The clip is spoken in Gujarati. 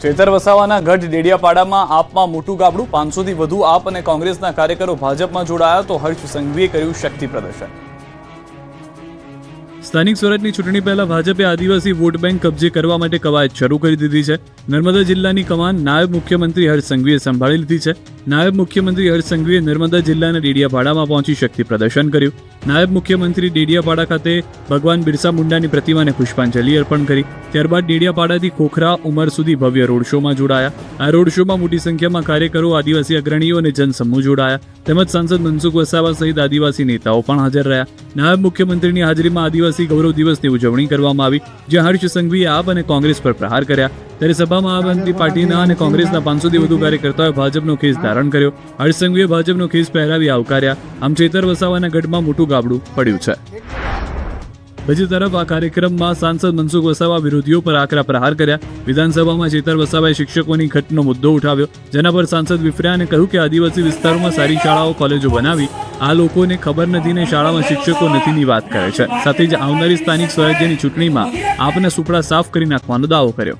ચેતર વસાવાના ગઢ ડેડિયાપાડામાં આપમાં મોટું ગાબડું 500 થી વધુ આપ અને કોંગ્રેસના કાર્યકરો ભાજપમાં જોડાયા તો હર્ષ સંઘવીએ કર્યું શક્તિ પ્રદર્શન। સ્થાનિક સ્વરાજની ચૂંટણી પહેલા ભાજપે આદિવાસી વોટ બેંક કબજે કરવા માટે કવાયત શરૂ કરી દીધી છે। નર્મદા જિલ્લાની કમાન નાયબ મુખ્યમંત્રી હર્ષ સંઘવીએ સંભાળી લીધી છે। નાયબ મુખ્યમંત્રી હર્ષ સંઘવીએ નર્મદા જિલ્લાના ડેડિયાપાડામાં પહોંચી શક્તિ પ્રદર્શન કર્યું। નાયબ મુખ્યમંત્રી ડેડિયાપાડા ખાતે ભગવાન બિરસા મુંડાની પ્રતિમાને પુષ્પાંજલિ અર્પણ કરી। ત્યારબાદ ડેડિયાપાડાથી ખોખરા ઉમર સુધી ભવ્ય રોડ શોમાં જોડાયા। આ રોડ શોમાં મોટી સંખ્યામાં કાર્યકરો, આદિવાસી અગ્રણીઓ અને જનસમૂહ જોડાયા। તેમજ સાંસદ મનસુખ વસાવા સહિત આદિવાસી નેતાઓ પણ હાજર રહ્યા। નાયબ મુખ્યમંત્રીની હાજરીમાં આદિવાસી ગૌરવ દિવસની ઉજવણી કરવામાં આવી, જ્યાં હર્ષ સંઘવીએ આપ અને કોંગ્રેસ પર પ્રહાર કર્યા। ત્યારે સભામાં આમ આદમી પાર્ટીના અને કોંગ્રેસના 500 થી વધુ કાર્યકર્તાઓએ ભાજપનો ખેસ ધારણ કર્યો। હર્ષ સંઘવીએ ભાજપનો ખેસ પહેરાવી આવકાર્યા। આમ ચેતર વસાવાના ગઢમાં મોટું ગાબડું પડ્યું છે। બીજી તરફ આ કાર્યક્રમમાં સાંસદ મનસુખ વસાવા વિરોધીઓ પર આકરા પ્રહાર કર્યા। વિધાનસભામાં ચેતર વસાવાએ શિક્ષકોની ઘટનો મુદ્દો ઉઠાવ્યો, જેના પર સાંસદ વિફર્યા અને કહ્યું કે આદિવાસી વિસ્તારોમાં સારી શાળાઓ, કોલેજો બનાવી આ લોકોને ખબર નથી ને શાળામાં શિક્ષકો નથીની વાત કરે છે। સાથે જ આવનારી સ્થાનિક સ્વરાજ્યની ચૂંટણીમાં આપના સુપડા સાફ કરી નાખવાનો દાવો કર્યો।